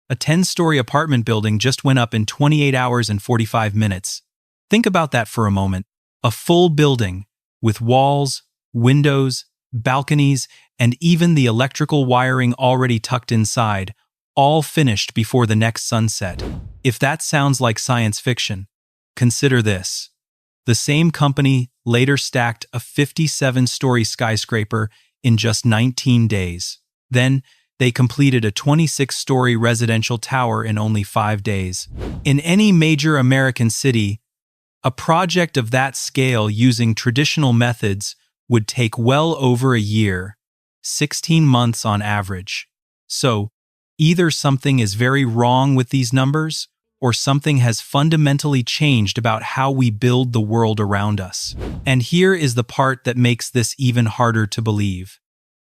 A 10-story apartment building just went up in 28 hours and 45 minutes. Think about that for a moment. A full building, with walls, windows, balconies, and even the electrical wiring already tucked inside, all finished before the next sunset. If that sounds like science fiction, consider this. The same company later stacked a 57-story skyscraper in just 19 days. Then, they completed a 26-story residential tower in only 5 days. In any major American city, a project of that scale using traditional methods would take well over a year, 16 months on average. So, either something is very wrong with these numbers, or something has fundamentally changed about how we build the world around us. And here is the part that makes this even harder to believe.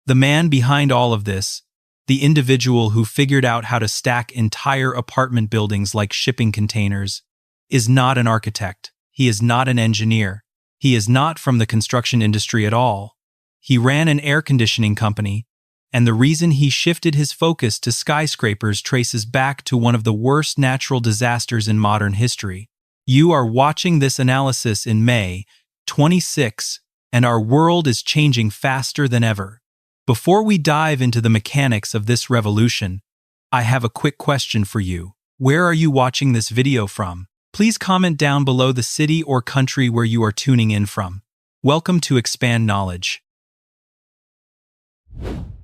The man behind all of this, the individual who figured out how to stack entire apartment buildings like shipping containers, is not an architect. He is not an engineer. He is not from the construction industry at all. He ran an air conditioning company, and the reason he shifted his focus to skyscrapers traces back to one of the worst natural disasters in modern history. You are watching this analysis in May 26, and our world is changing faster than ever. Before we dive into the mechanics of this revolution, I have a quick question for you. Where are you watching this video from? Please comment down below the city or country where you are tuning in from. Welcome to Expand Knowledge.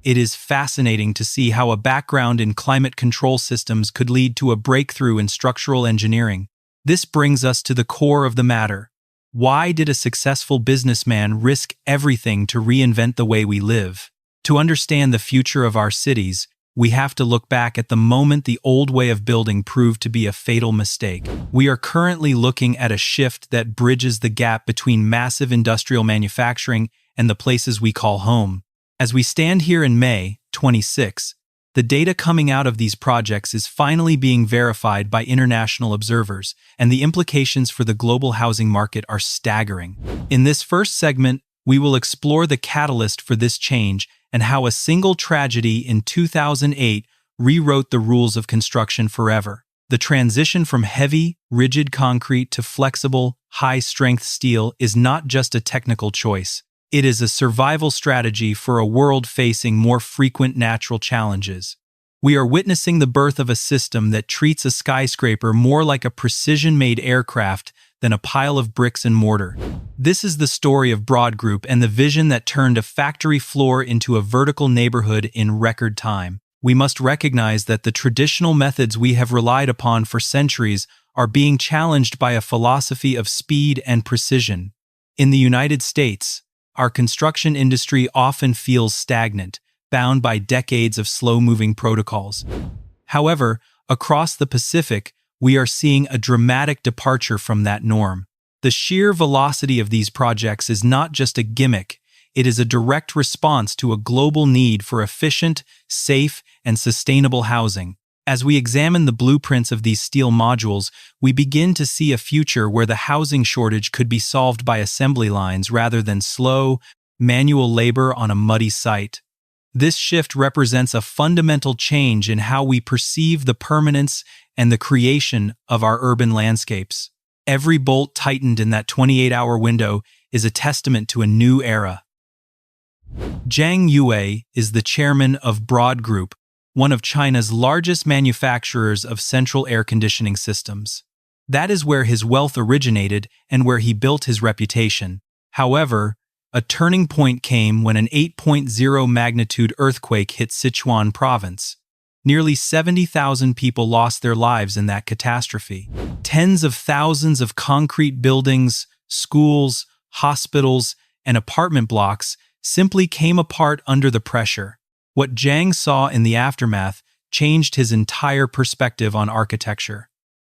It is fascinating to see how a background in climate control systems could lead to a breakthrough in structural engineering. This brings us to the core of the matter. Why did a successful businessman risk everything to reinvent the way we live? To understand the future of our cities, we have to look back at the moment the old way of building proved to be a fatal mistake. We are currently looking at a shift that bridges the gap between massive industrial manufacturing and the places we call home. As we stand here in May 26, the data coming out of these projects is finally being verified by international observers, and the implications for the global housing market are staggering. In this first segment, we will explore the catalyst for this change and how a single tragedy in 2008 rewrote the rules of construction forever. The transition from heavy, rigid concrete to flexible, high-strength steel is not just a technical choice. It is a survival strategy for a world facing more frequent natural challenges. We are witnessing the birth of a system that treats a skyscraper more like a precision-made aircraft than a pile of bricks and mortar. This is the story of Broad Group and the vision that turned a factory floor into a vertical neighborhood in record time. We must recognize that the traditional methods we have relied upon for centuries are being challenged by a philosophy of speed and precision. In the United States, our construction industry often feels stagnant, bound by decades of slow-moving protocols. However, across the Pacific, we are seeing a dramatic departure from that norm. The sheer velocity of these projects is not just a gimmick, it is a direct response to a global need for efficient, safe, and sustainable housing. As we examine the blueprints of these steel modules, we begin to see a future where the housing shortage could be solved by assembly lines rather than slow, manual labor on a muddy site. This shift represents a fundamental change in how we perceive the permanence and the creation of our urban landscapes. Every bolt tightened in that 28-hour window is a testament to a new era. Zhang is the chairman of Broad Group, one of China's largest manufacturers of central air conditioning systems. That is where his wealth originated and where he built his reputation. However, a turning point came when an 8.0 magnitude earthquake hit Sichuan province. Nearly 70,000 people lost their lives in that catastrophe. Tens of thousands of concrete buildings, schools, hospitals, and apartment blocks simply came apart under the pressure. What Zhang saw in the aftermath changed his entire perspective on architecture.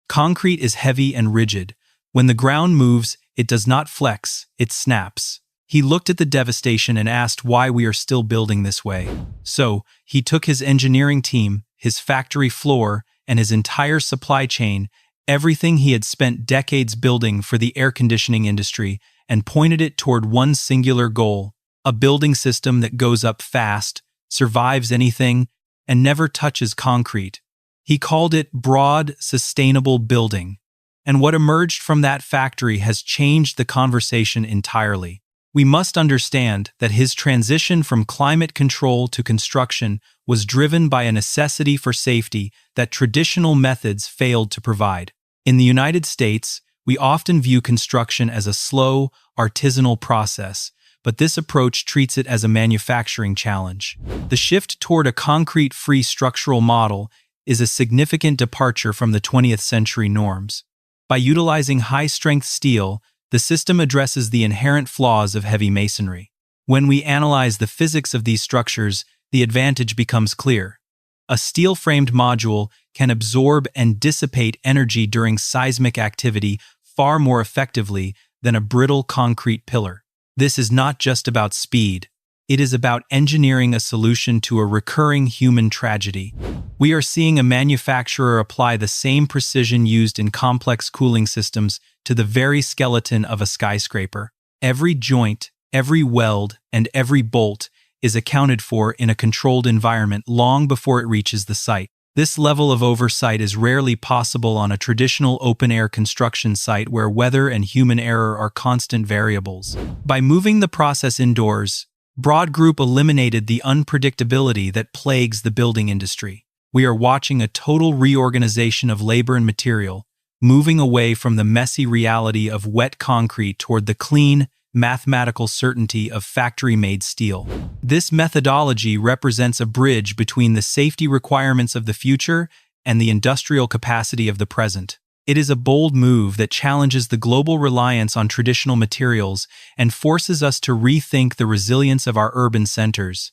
Concrete is heavy and rigid. When the ground moves, it does not flex, it snaps. He looked at the devastation and asked why we are still building this way. So, he took his engineering team, his factory floor, and his entire supply chain, everything he had spent decades building for the air conditioning industry, and pointed it toward one singular goal: a building system that goes up fast, survives anything, and never touches concrete. He called it broad, sustainable building. And what emerged from that factory has changed the conversation entirely. We must understand that his transition from climate control to construction was driven by a necessity for safety that traditional methods failed to provide. In the United States, we often view construction as a slow, artisanal process, but this approach treats it as a manufacturing challenge. The shift toward a concrete-free structural model is a significant departure from the 20th century norms. By utilizing high-strength steel, the system addresses the inherent flaws of heavy masonry. When we analyze the physics of these structures, the advantage becomes clear. A steel-framed module can absorb and dissipate energy during seismic activity far more effectively than a brittle concrete pillar. This is not just about speed. It is about engineering a solution to a recurring human tragedy. We are seeing a manufacturer apply the same precision used in complex cooling systems to the very skeleton of a skyscraper. Every joint, every weld, and every bolt is accounted for in a controlled environment long before it reaches the site. This level of oversight is rarely possible on a traditional open-air construction site where weather and human error are constant variables. By moving the process indoors, Broad Group eliminated the unpredictability that plagues the building industry. We are watching a total reorganization of labor and material, moving away from the messy reality of wet concrete toward the clean, mathematical certainty of factory-made steel. This methodology represents a bridge between the safety requirements of the future and the industrial capacity of the present. It is a bold move that challenges the global reliance on traditional materials and forces us to rethink the resilience of our urban centers.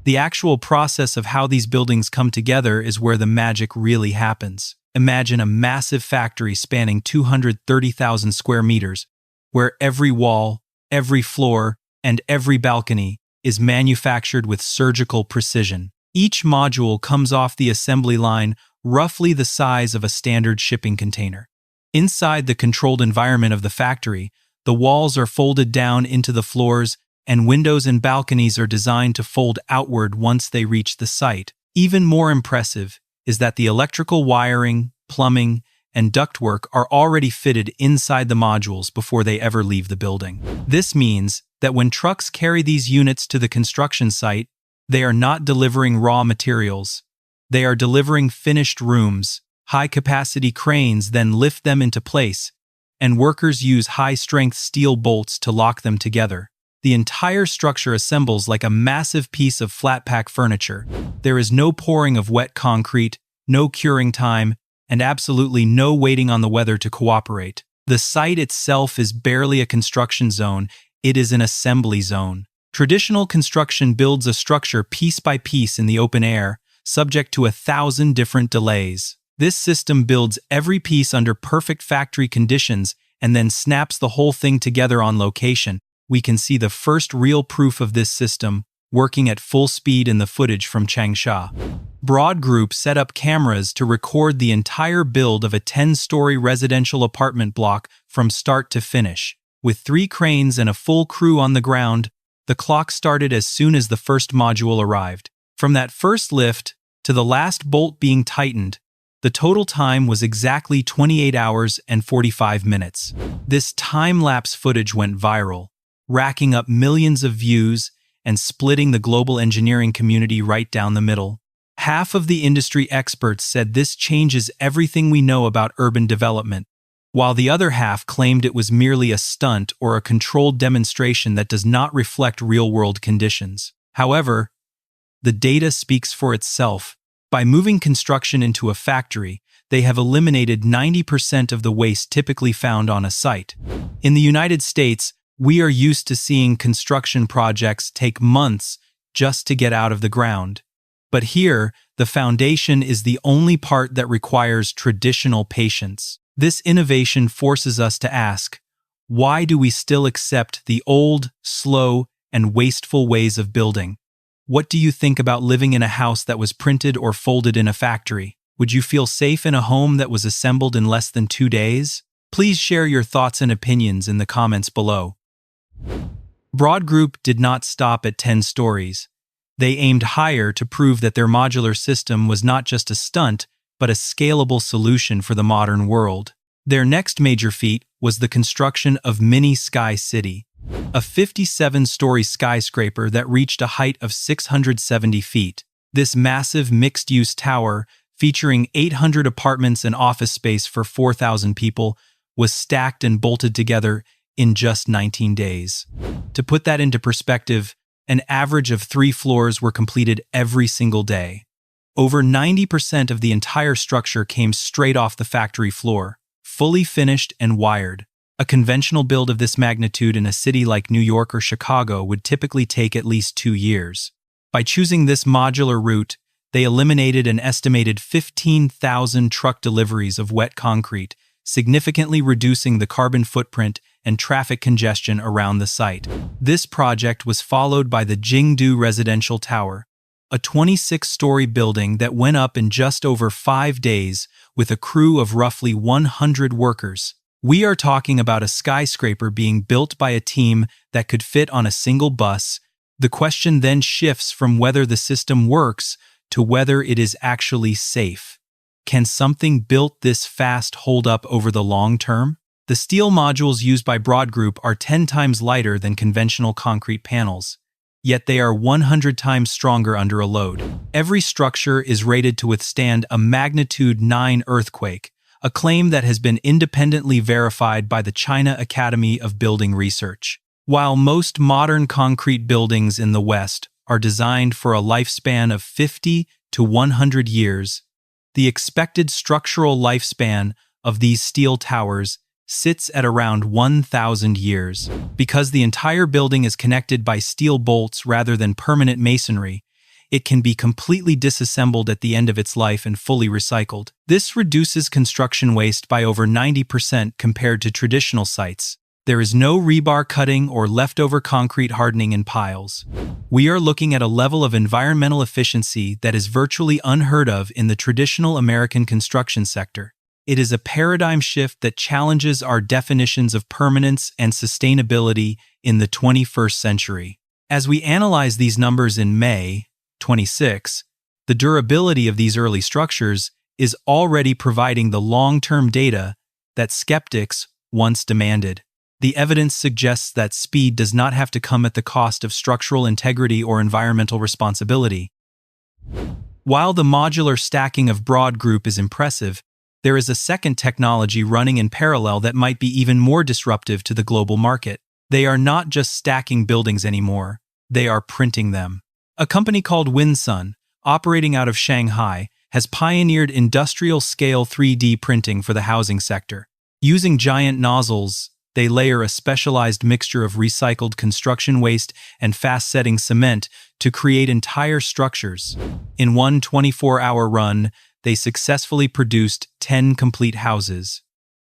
The actual process of how these buildings come together is where the magic really happens. Imagine a massive factory spanning 230,000 square meters, where every wall, every floor, and every balcony is manufactured with surgical precision. Each module comes off the assembly line roughly the size of a standard shipping container. Inside the controlled environment of the factory, the walls are folded down into the floors, and windows and balconies are designed to fold outward once they reach the site. Even more impressive is that the electrical wiring, plumbing, and ductwork are already fitted inside the modules before they ever leave the building. This means that when trucks carry these units to the construction site, they are not delivering raw materials. They are delivering finished rooms. High-capacity cranes then lift them into place, and workers use high-strength steel bolts to lock them together. The entire structure assembles like a massive piece of flat-pack furniture. There is no pouring of wet concrete, no curing time, and absolutely no waiting on the weather to cooperate. The site itself is barely a construction zone, it is an assembly zone. Traditional construction builds a structure piece by piece in the open air, subject to 1,000 different delays. This system builds every piece under perfect factory conditions and then snaps the whole thing together on location. We can see the first real proof of this system working at full speed in the footage from Changsha. Broad Group set up cameras to record the entire build of a 10-story residential apartment block from start to finish. With 3 cranes and a full crew on the ground, the clock started as soon as the first module arrived. From that first lift to the last bolt being tightened, the total time was exactly 28 hours and 45 minutes. This time-lapse footage went viral, racking up millions of views and splitting the global engineering community right down the middle. Half of the industry experts said this changes everything we know about urban development, while the other half claimed it was merely a stunt or a controlled demonstration that does not reflect real-world conditions. However, the data speaks for itself. By moving construction into a factory, they have eliminated 90% of the waste typically found on a site. In the United States, we are used to seeing construction projects take months just to get out of the ground. But here, the foundation is the only part that requires traditional patience. This innovation forces us to ask, why do we still accept the old, slow, and wasteful ways of building? What do you think about living in a house that was printed or folded in a factory? Would you feel safe in a home that was assembled in less than 2 days? Please share your thoughts and opinions in the comments below. Broad Group did not stop at 10 stories. They aimed higher to prove that their modular system was not just a stunt, but a scalable solution for the modern world. Their next major feat was the construction of Mini Sky City, a 57-story skyscraper that reached a height of 670 feet. This massive mixed-use tower, featuring 800 apartments and office space for 4,000 people, was stacked and bolted together in just 19 days. To put that into perspective, an average of 3 floors were completed every single day. Over 90% of the entire structure came straight off the factory floor, fully finished and wired. A conventional build of this magnitude in a city like New York or Chicago would typically take at least 2 years. By choosing this modular route, they eliminated an estimated 15,000 truck deliveries of wet concrete, significantly reducing the carbon footprint and traffic congestion around the site. This project was followed by the Jingdu Residential Tower, a 26-story building that went up in just over 5 days with a crew of roughly 100 workers. We are talking about a skyscraper being built by a team that could fit on a single bus. The question then shifts from whether the system works to whether it is actually safe. Can something built this fast hold up over the long term? The steel modules used by Broad Group are 10 times lighter than conventional concrete panels, yet they are 100 times stronger under a load. Every structure is rated to withstand a magnitude 9 earthquake, a claim that has been independently verified by the China Academy of Building Research. While most modern concrete buildings in the West are designed for a lifespan of 50 to 100 years, the expected structural lifespan of these steel towers sits at around 1,000 years. Because the entire building is connected by steel bolts rather than permanent masonry, it can be completely disassembled at the end of its life and fully recycled. This reduces construction waste by over 90% compared to traditional sites. There is no rebar cutting or leftover concrete hardening in piles. We are looking at a level of environmental efficiency that is virtually unheard of in the traditional American construction sector. It is a paradigm shift that challenges our definitions of permanence and sustainability in the 21st century. As we analyze these numbers in May 26, the durability of these early structures is already providing the long-term data that skeptics once demanded. The evidence suggests that speed does not have to come at the cost of structural integrity or environmental responsibility. While the modular stacking of Broad Group is impressive, there is a second technology running in parallel that might be even more disruptive to the global market. They are not just stacking buildings anymore, they are printing them. A company called Winsun, operating out of Shanghai, has pioneered industrial-scale 3D printing for the housing sector. Using giant nozzles, they layer a specialized mixture of recycled construction waste and fast-setting cement to create entire structures. In one 24-hour run, they successfully produced 10 complete houses.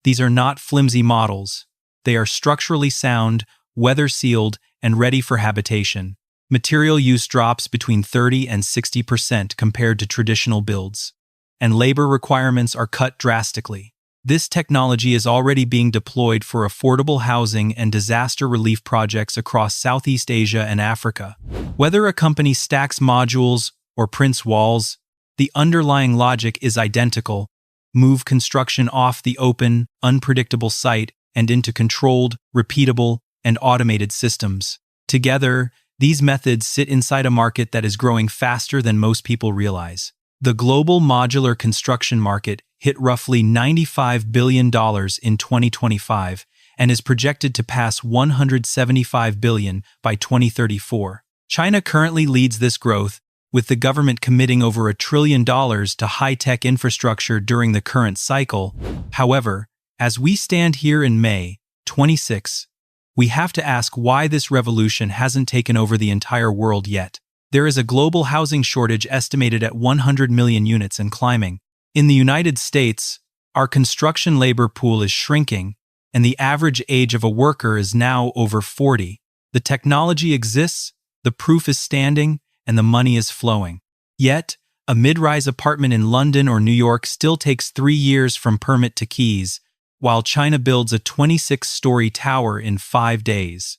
These are not flimsy models. They are structurally sound, weather-sealed, and ready for habitation. Material use drops between 30 and 60% compared to traditional builds, and labor requirements are cut drastically. This technology is already being deployed for affordable housing and disaster relief projects across Southeast Asia and Africa. Whether a company stacks modules or prints walls, the underlying logic is identical: move construction off the open, unpredictable site and into controlled, repeatable, and automated systems. Together, these methods sit inside a market that is growing faster than most people realize. The global modular construction market hit roughly $95 billion in 2025 and is projected to pass $175 billion by 2034. China currently leads this growth, with the government committing over $1 trillion to high-tech infrastructure during the current cycle. However, as we stand here in May 26, we have to ask why this revolution hasn't taken over the entire world yet. There is a global housing shortage estimated at 100 million units and climbing. In the United States, our construction labor pool is shrinking, and the average age of a worker is now over 40. The technology exists, the proof is standing, and the money is flowing. Yet, a mid-rise apartment in London or New York still takes 3 years from permit to keys, while China builds a 26-story tower in 5 days.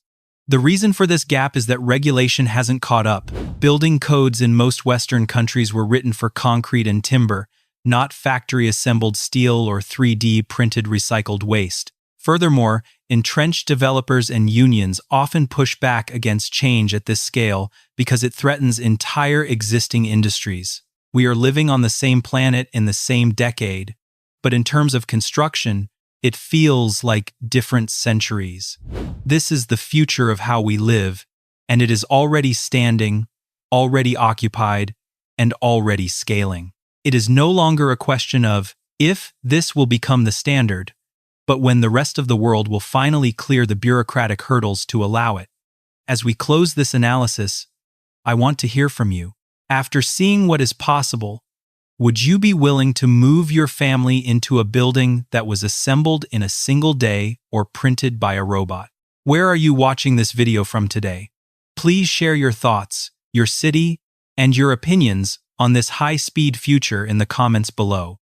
The reason for this gap is that regulation hasn't caught up. Building codes in most Western countries were written for concrete and timber, not factory-assembled steel or 3D printed recycled waste. Furthermore, entrenched developers and unions often push back against change at this scale because it threatens entire existing industries. We are living on the same planet in the same decade, but in terms of construction, it feels like different centuries. This is the future of how we live, and it is already standing, already occupied, and already scaling. It is no longer a question of if this will become the standard, but when the rest of the world will finally clear the bureaucratic hurdles to allow it. As we close this analysis, I want to hear from you. After seeing what is possible, would you be willing to move your family into a building that was assembled in a single day or printed by a robot? Where are you watching this video from today? Please share your thoughts, your city, and your opinions on this high-speed future in the comments below.